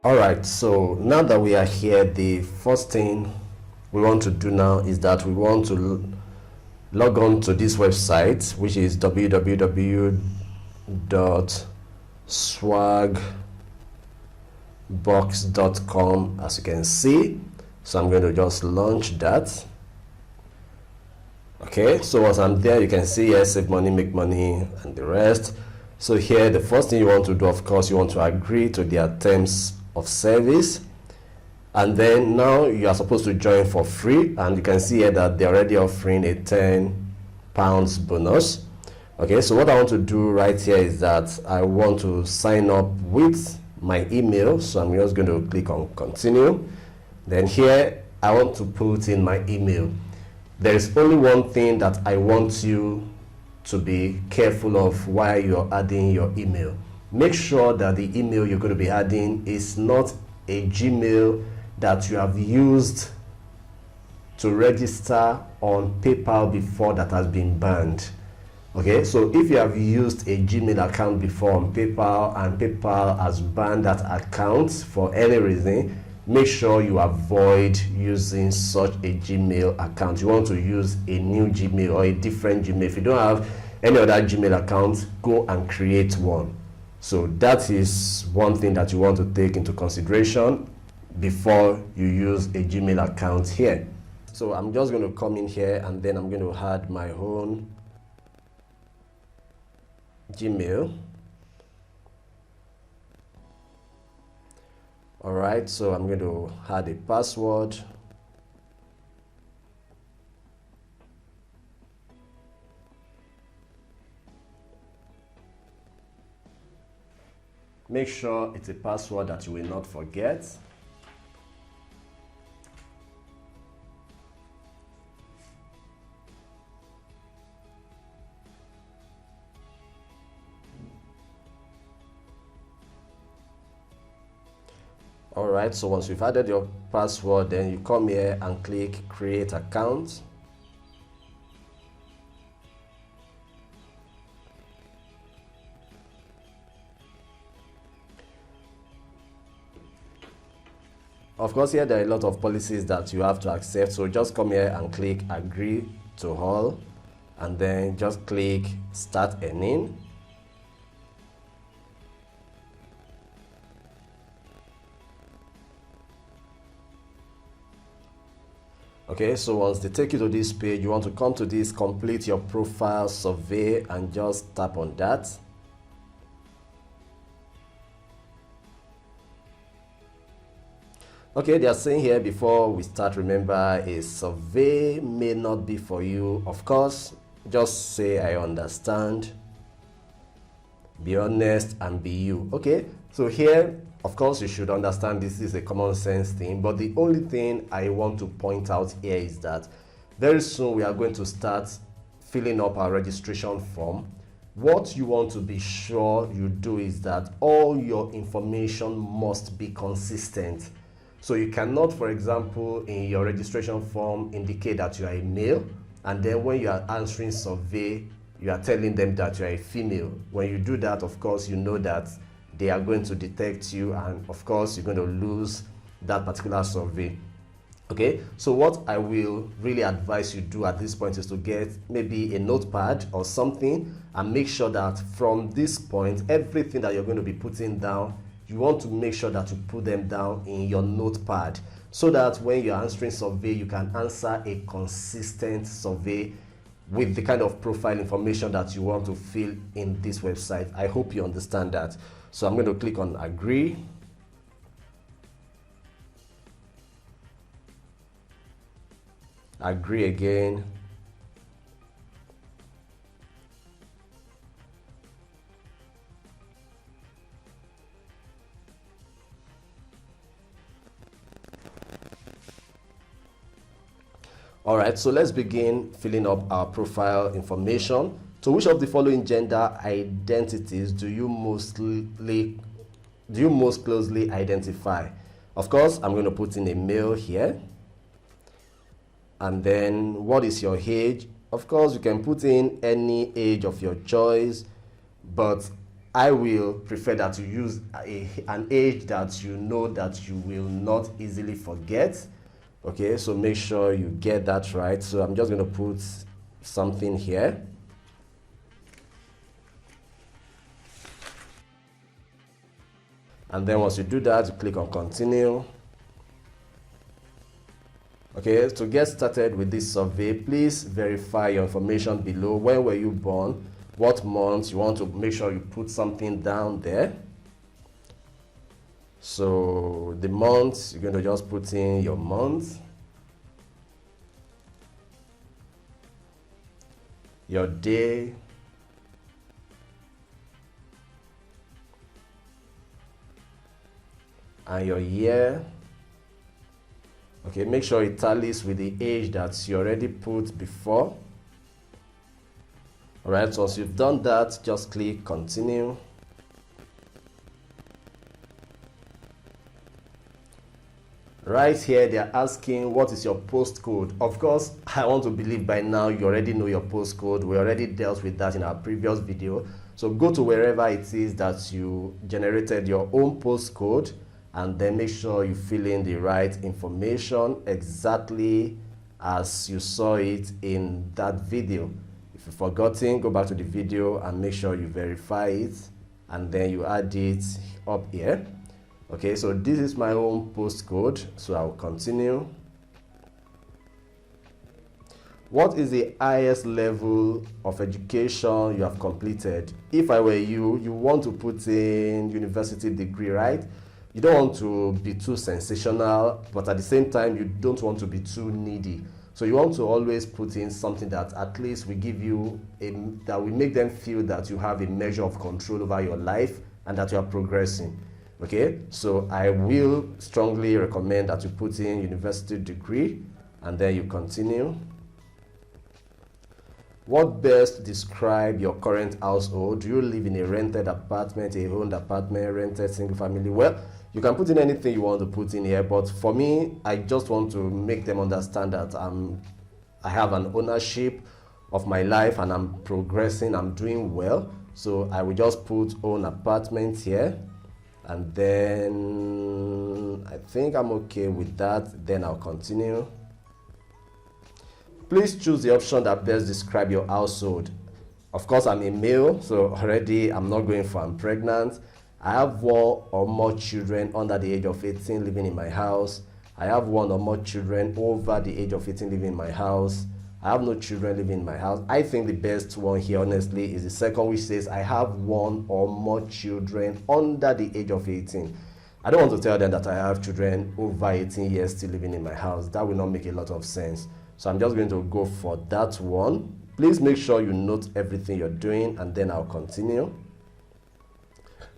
All right, so now that we are here, the first thing we want to do now is that we want to log on to this website, which is www.swagbucks.com, as you can see. So I'm going to just launch that. Okay, so once I'm there, you can see here, save money, make money, and the rest. So here, the first thing you want to do, of course, you want to agree to their terms of service. And then now you are supposed to join for free, and you can see here that they're already offering a £10 bonus. Okay, so what I want to do right here is that I want to sign up with my email. So I'm just going to click on continue. Then here I want to put in my email. There is only one thing that I want you to be careful of while you're adding your email. Make sure that the email you're going to be adding is not a Gmail that you have used to register on PayPal before that has been banned. Okay, so if you have used a Gmail account before on PayPal and PayPal has banned that account for any reason, make sure you avoid using such a Gmail account. You want to use a new Gmail or a different Gmail. If you don't have any other Gmail account, go and create one. So that is one thing that you want to take into consideration before you use a Gmail account here. So I'm just going to come in here and then I'm going to add my own Gmail. All right, so I'm going to add a password. Make sure it's a password that you will not forget. All right, so once you've added your password, then you come here and click create account. Of course, here there are a lot of policies that you have to accept, so just come here and click agree to all, and then just click start earning. Okay, so once they take you to this page, you want to come to this complete your profile survey and just tap on that. Okay, they are saying here before we start, remember, a survey may not be for you. Of course, just say I understand, be honest, and be you. Okay, so here, of course, you should understand this is a common sense thing, but the only thing I want to point out here is that very soon we are going to start filling up our registration form. What you want to be sure you do is that all your information must be consistent. So you cannot, for example, in your registration form indicate that you are a male, and then when you are answering survey, you are telling them that you are a female. When you do that, of course, you know that they are going to detect you, and of course you're going to lose that particular survey. Okay, so what I will really advise you do at this point is to get maybe a notepad or something and make sure that from this point, everything that you're going to be putting down, you want to make sure that you put them down in your notepad so that when you're answering survey, you can answer a consistent survey with the kind of profile information that you want to fill in this website. I hope you understand that. So I'm going to click on agree. Agree again. All right, so let's begin filling up our profile information. So which of the following gender identities do you most closely identify? Of course, I'm going to put in a male here. And then what is your age? Of course, you can put in any age of your choice, but I will prefer that you use an age that you know that you will not easily forget. Okay, so make sure you get that right. So I'm just going to put something here. And then once you do that, you click on continue. Okay, to get started with this survey, please verify your information below. When were you born? What month? You want to make sure you put something down there. So the month, you're going to just put in your month, your day, and your year. Okay, make sure it tallies with the age that you already put before. All right, so once you've done that, just click continue. Right here, they're asking what is your postcode. Of course, I want to believe by now you already know your postcode. We already dealt with that in our previous video. So go to wherever it is that you generated your own postcode, and then make sure you fill in the right information exactly as you saw it in that video. If you've forgotten, go back to the video and make sure you verify it, and then you add it up here. Okay, so this is my own postcode, so I'll continue. What is the highest level of education you have completed? If I were you, you want to put in university degree, right? You don't want to be too sensational, but at the same time, you don't want to be too needy. So you want to always put in something that at least will give you that will make them feel that you have a measure of control over your life and that you are progressing. Okay, so I will strongly recommend that you put in university degree and then you continue. What best describe your current household? Do you live in a rented apartment, a owned apartment, rented single family? Well, you can put in anything you want to put in here, but for me, I just want to make them understand that I have an ownership of my life and I'm progressing, I'm doing well. So I will just put own apartment here, and then I think I'm okay with that. Then I'll continue. Please choose the option that best describe your household. Of course, I'm a male, so already I'm not going for I'm pregnant. I have one or more children under the age of 18 living in my house. I have one or more children over the age of 18 living in my house. I have no children living in my house. I think the best one here, honestly, is the second, which says I have one or more children under the age of 18. I don't want to tell them that I have children over 18 years still living in my house. That will not make a lot of sense. So I'm just going to go for that one. Please make sure you note everything you're doing, and then I'll continue.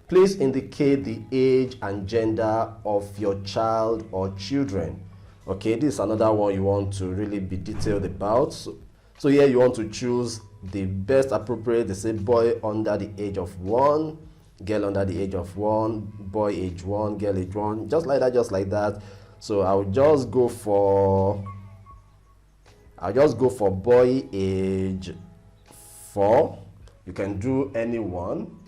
Please indicate the age and gender of your child or children. Okay, this is another one you want to really be detailed about. So here you want to choose the best appropriate. They say boy under the age of 1, girl under the age of 1, boy age 1, girl age 1, just like that, just like that. So I'll just go for boy age 4. You can do any one.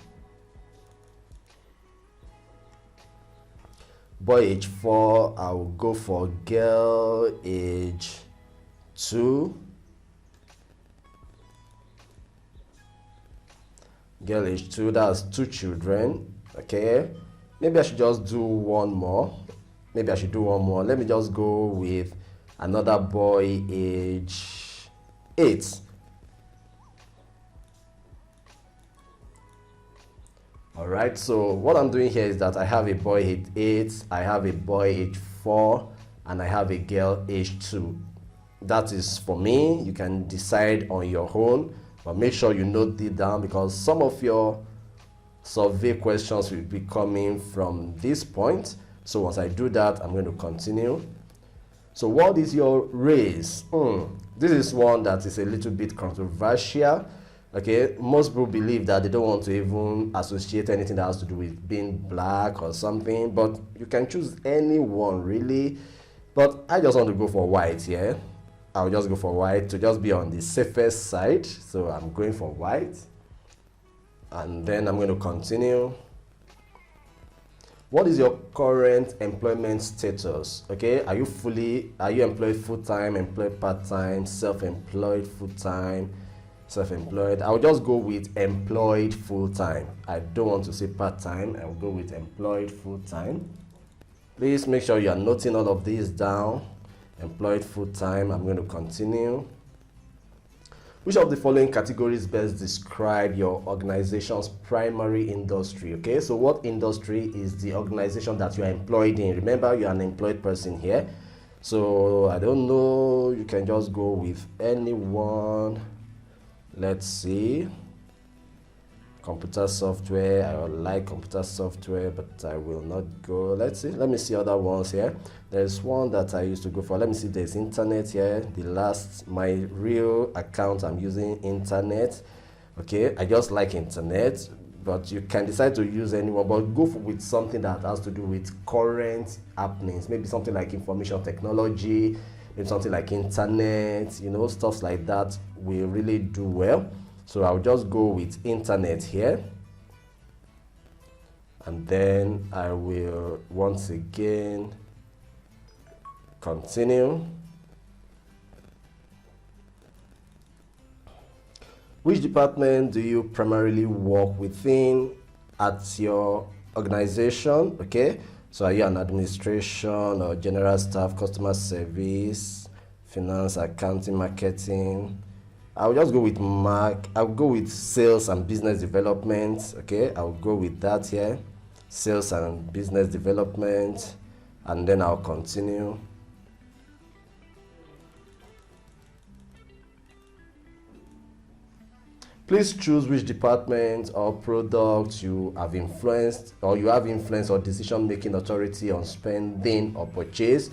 Boy age 4, I will go for girl age 2. Girl age 2, that's 2 children. Okay, maybe I should just do one more. Let me just go with another boy age 8. All right, so what I'm doing here is that I have a boy age 8, I have a boy age 4, and I have a girl age 2. That is for me. You can decide on your own, but make sure you note it down, because some of your survey questions will be coming from this point. So once I do that, I'm going to continue. So what is your race? This is one that is a little bit controversial. Okay, most people believe that they don't want to even associate anything that has to do with being black or something, but you can choose any one really. But I just want to go for white here. I'll just go for white to just be on the safest side. So I'm going for white. and then I'm going to continue. What is your current employment status? Okay, are you employed full-time, employed part-time, self-employed full-time, self-employed? I'll just go with employed full-time. I don't want to say part-time. I'll go with employed full-time. Please make sure you are noting all of these down. Employed full-time. I'm going to continue. Which of the following categories best describe your organization's primary industry? Okay, so what industry is the organization that you are employed in? Remember, you are an employed person here. So I don't know, you can just go with anyone. Let's see. Computer software. I like computer software, but I will not go. Let's see. Let me see other ones here. There's one that I used to go for. Let me see. There's internet here. My real account, I'm using internet. Okay, I just like internet, but you can decide to use anyone, but go with something that has to do with current happenings. Maybe something like information technology, maybe something like internet, you know, stuff like that will really do well. So I'll just go with internet here, and then I will once again continue. Which department do you primarily work within at your organization? Okay, so are you an administration or general staff, customer service, finance, accounting, marketing? I'll just go with I'll go with sales and business development. Okay, I'll go with that here, sales and business development, and then I'll continue. Please choose which department or product you have influence or decision-making authority on spending or purchase.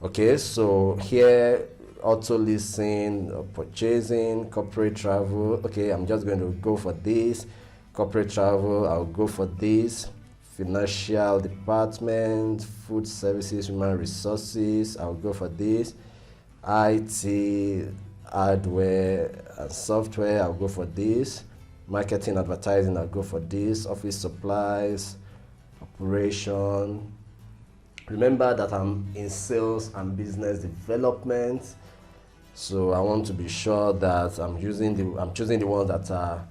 Okay, so here, auto leasing, purchasing, corporate travel. Okay, I'm just going to go for this. Corporate travel, I'll go for this. Financial department, food services, human resources, I'll go for this. IT, hardware and software, I'll go for this. Marketing, advertising, I'll go for this. Office supplies, operation. Remember that I'm in sales and business development, so I want to be sure that I'm choosing the ones that are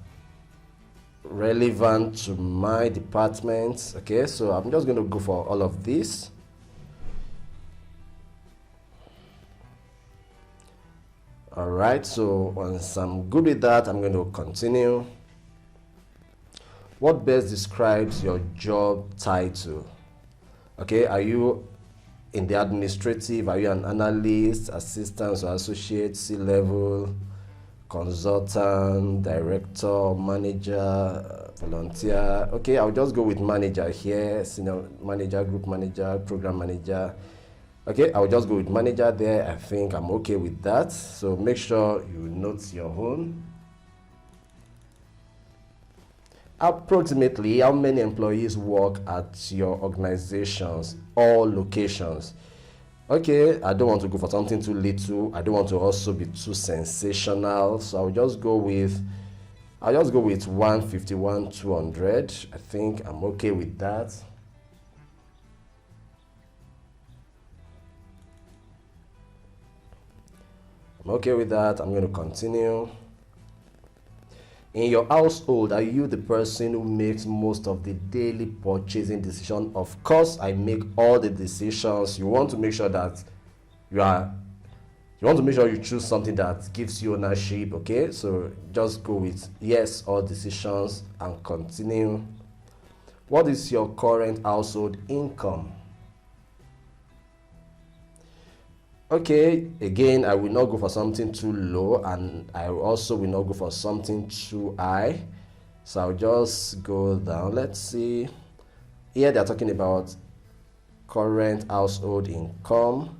relevant to my department. Okay, so I'm just going to go for all of this. All right, so once I'm good with that, I'm going to continue. What best describes your job title? Okay, are you in the administrative? Are you an analyst, assistant or associate, C-level, consultant, director, manager, volunteer? Okay, I'll just go with manager here, senior manager, group manager, program manager. Okay, I'll just go with manager there. I think I'm okay with that. So make sure you note your own. Approximately how many employees work at your organizations or locations? Okay, I don't want to go for something too little. I don't want to also be too sensational. So I'll just go with 151, 200. I think I'm okay with that. I'm okay with that. I'm going to continue. In your household, are you the person who makes most of the daily purchasing decision? Of course, I make all the decisions. You want to make sure that you choose something that gives you ownership. Okay, so just go with yes, all decisions, and continue. What is your current household income? Okay, again, I will not go for something too low, and I also will not go for something too high. So I'll just go down. Let's see. Here they're talking about current household income.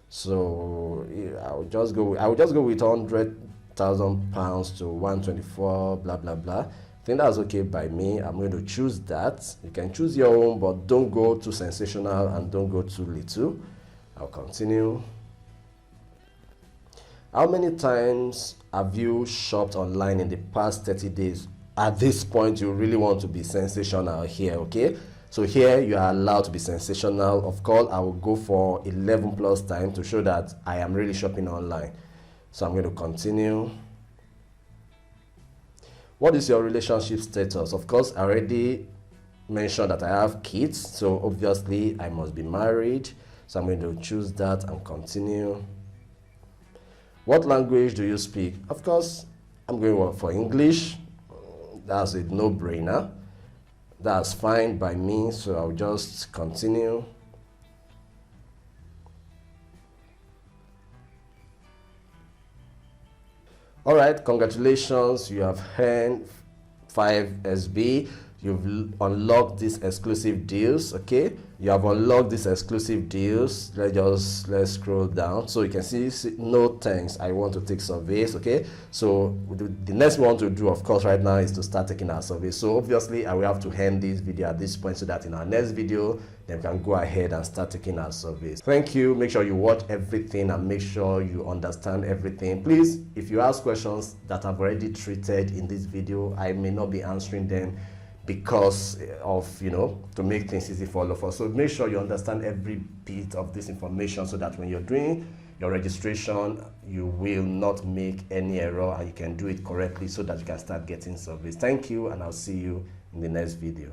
So I'll just go with £100,000 to 124, blah blah blah. I think that's okay by me. I'm going to choose that. You can choose your own, but don't go too sensational and don't go too little. I'll continue. How many times have you shopped online in the past 30 days? at this point you really want to be sensational here, okay? So here you are allowed to be sensational. Of course, I will go for 11 plus time to show that I am really shopping online. So I'm going to continue. What is your relationship status? Of course, I already mentioned that I have kids, so obviously I must be married. So I'm going to choose that and continue. What language do you speak? Of course, I'm going for English. That's a no-brainer. That's fine by me, so I'll just continue. All right, congratulations, you have earned 5 SB. You've unlocked these exclusive deals, okay? You have unlocked these exclusive deals. Let's scroll down. So you can see no thanks, I want to take surveys, okay? So the next we want to do, of course, right now is to start taking our surveys. So obviously I will have to end this video at this point so that in our next video, then we can go ahead and start taking our surveys. Thank you. Make sure you watch everything and make sure you understand everything. Please, if you ask questions that I've already treated in this video, I may not be answering them because of, to make things easy for all of us. So make sure you understand every bit of this information so that when you're doing your registration, you will not make any error and you can do it correctly so that you can start getting surveys. Thank you, and I'll see you in the next video.